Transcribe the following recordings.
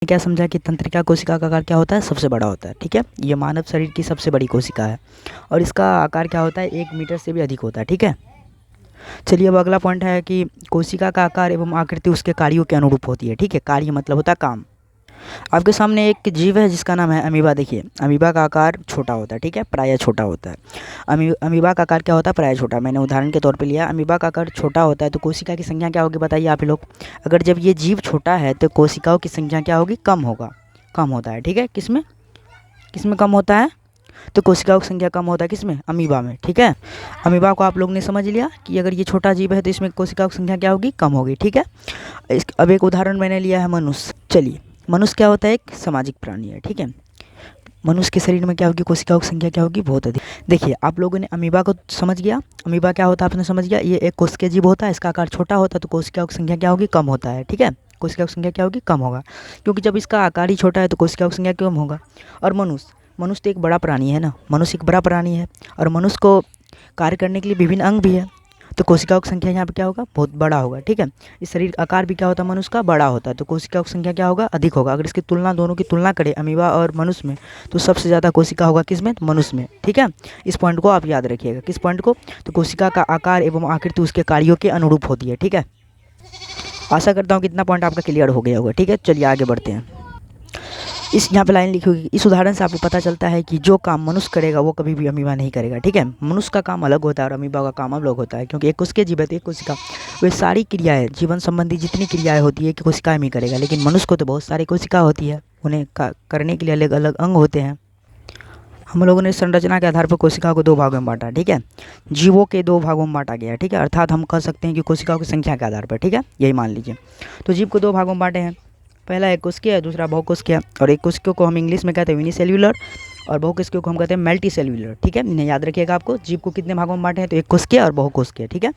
क्या समझा कि तंत्रिका कोशिका का आकार क्या होता है, सबसे बड़ा होता है। ठीक है, ये मानव शरीर की सबसे बड़ी कोशिका है और इसका आकार क्या होता है, 1 मीटर से भी अधिक होता है। ठीक है, चलिए अब अगला पॉइंट है कि कोशिका का आकार एवं आकृति उसके कार्यों के अनुरूप होती है। ठीक है, कार्य मतलब होता है काम। आपके सामने एक जीव है जिसका नाम है अमीबा। देखिए अमीबा का आकार छोटा होता है। ठीक है, प्रायः छोटा होता है। अमीबा का आकार क्या होता है, प्रायः छोटा। मैंने उदाहरण के तौर पे लिया, अमीबा का आकार छोटा होता है तो कोशिका की संख्या क्या होगी, बताइए आप ही लोग। अगर जब ये जीव छोटा है तो कोशिकाओं की संख्या क्या होगी, कम होगा, कम होता है। ठीक है, किसमें किसमें कम होता है, तो कोशिकाओं की संख्या कम होता है किसमें, अमीबा में। ठीक है, अमीबा को आप लोग ने समझ लिया कि अगर ये छोटा जीव है तो इसमें कोशिकाओं की संख्या क्या होगी, कम होगी। ठीक है, अब एक उदाहरण मैंने लिया है मनुष्य। चलिए मनुष्य क्या होता है, एक सामाजिक प्राणी है। ठीक है, मनुष्य के शरीर में क्या होगी, कोशिकाओं की संख्या क्या होगी, बहुत अधिक। देखिए आप लोगों ने अमीबा को समझ गया, अमीबा क्या होता है आपने समझ गया, ये एक कोशिकीय जीव होता है, इसका आकार छोटा होता है तो कोशिकाओं की संख्या क्या होगी, कम होता है। ठीक है, कोशिकाओं की संख्या क्या होगी, कम होगा, क्योंकि जब इसका आकार ही छोटा है तो कोशिकाओं की संख्या कम होगा। और मनुष्य मनुष्य तो एक बड़ा प्राणी है ना, मनुष्य एक बड़ा प्राणी है और मनुष्य को कार्य करने के लिए विभिन्न अंग भी है, तो कोशिकाओं की संख्या यहाँ पे क्या होगा, बहुत बड़ा होगा। ठीक है, इस शरीर आकार भी क्या होता है मनुष्य का, बड़ा होता है, तो कोशिकाओं की संख्या क्या होगा, अधिक होगा। अगर इसकी तुलना, दोनों की तुलना करें अमीबा और मनुष्य में, तो सबसे ज़्यादा कोशिका होगा किसमें, मनुष्य में। ठीक है, इस पॉइंट को आप याद रखिएगा, किस पॉइंट को, तो कोशिका का आकार एवं आकृति उसके कार्यों के अनुरूप होती है। ठीक है, आशा करता हूँ कितना पॉइंट आपका क्लियर हो गया होगा। ठीक है, चलिए आगे बढ़ते हैं। इस यहाँ पे लाइन लिखी होगी, इस उदाहरण से आपको पता चलता है कि जो काम मनुष्य करेगा वो कभी भी अमीबा नहीं करेगा। ठीक है, मनुष्य का काम अलग होता है और अमीबा का काम अलग होता है, क्योंकि एक कोशिकीय जीव है तो एक कोशिका, वे सारी क्रियाएं, जीवन संबंधी जितनी क्रियाएं होती है कि कोशिकाएं में करेगा, लेकिन मनुष्य को तो बहुत सारी कोशिका होती है, उन्हें करने के लिए अलग अलग अंग होते हैं। हम लोगों ने संरचना के आधार पर कोशिका को 2 भागों में बांटा। ठीक है, जीवों के 2 भागों में बांटा गया है। ठीक है, अर्थात हम कह सकते हैं कि कोशिकाओं की संख्या के आधार पर। ठीक है, यही मान लीजिए। तो जीव को 2 भागों में बांटे हैं, पहला एक कोशिकीय है, दूसरा बहुकोशिकीय। और एक कोशिकीय को हम इंग्लिश में कहते हैं यूनिसेल्युलर और बहुकोशिकीय को हम कहते हैं मल्टीसेल्युलर। ठीक है, इन्हें याद रखिएगा। आपको जीव को कितने भागों में बांटे हैं, तो एक कोशिकीय और बहुकोशिकीय। ठीक है,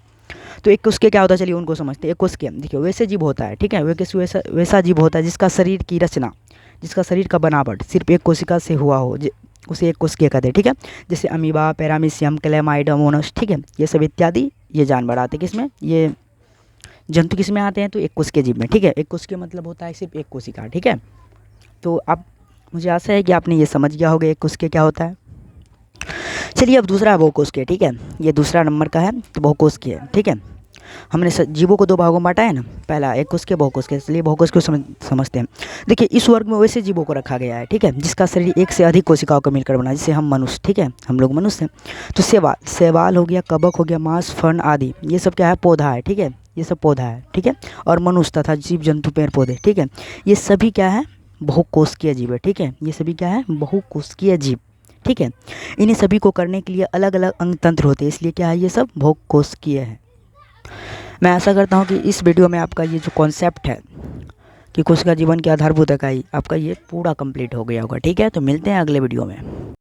तो एक कोशिकीय क्या होता है, चलिए उनको समझते हैं। एक कोशिकीय देखिए वैसे जीव होता है। ठीक है, वैसा जीव होता है जिसका शरीर की रचना, जिसका शरीर का बनावट सिर्फ एक कोशिका से हुआ हो, उसे एक कोशिकीय कहते हैं। ठीक है, जैसे अमीबा, पैरामीशियम, क्लेमाइडोमोनास। ठीक है, ये सब इत्यादि ये जानवर आते हैं किसमें, ये जंतु किस में आते हैं, तो एक कोशिकीय जीव में। ठीक है, एक कोशिकीय मतलब होता है सिर्फ एक कोशिका। ठीक है, तो अब मुझे आशा है कि आपने ये समझ गया होगा एक कोशिकीय क्या होता है। चलिए अब दूसरा है बहुकोशिकीय। ठीक है, ये दूसरा नंबर का है, तो बहुकोशिकीय। ठीक है, हमने जीवों को 2 भागों में बांटा है ना, पहला एक कोशिकीय, बहुकोशिकीय। चलिए बहुकोशिकीय को समझते हैं। देखिए इस वर्ग में वैसे जीवों को रखा गया है। ठीक है, जिसका शरीर एक से अधिक कोशिकाओं को मिलकर बना, जैसे हम मनुष्य। ठीक है, हम लोग मनुष्य हैं। तो शैवाल हो गया, कवक हो गया, मांस, फर्न आदि, ये सब क्या है, पौधा है। ठीक है, ये सब पौधा है। ठीक है, और मनुष्य तथा जीव जंतु, पेड़ पौधे। ठीक है, ये सभी क्या है, बहुकोशिकीय जीव है। ठीक है, ये सभी क्या है, बहुकोशिकीय जीव। ठीक है, इन्हें सभी को करने के लिए अलग अलग अंग तंत्र होते हैं, इसलिए क्या है, ये सब बहुकोशिकीय है। मैं आशा करता हूँ कि इस वीडियो में आपका ये जो कॉन्सेप्ट है कि कोशिका जीवन की आधारभूत इकाई, आपका ये पूरा कंप्लीट हो गया होगा। ठीक है, तो मिलते हैं अगले वीडियो में।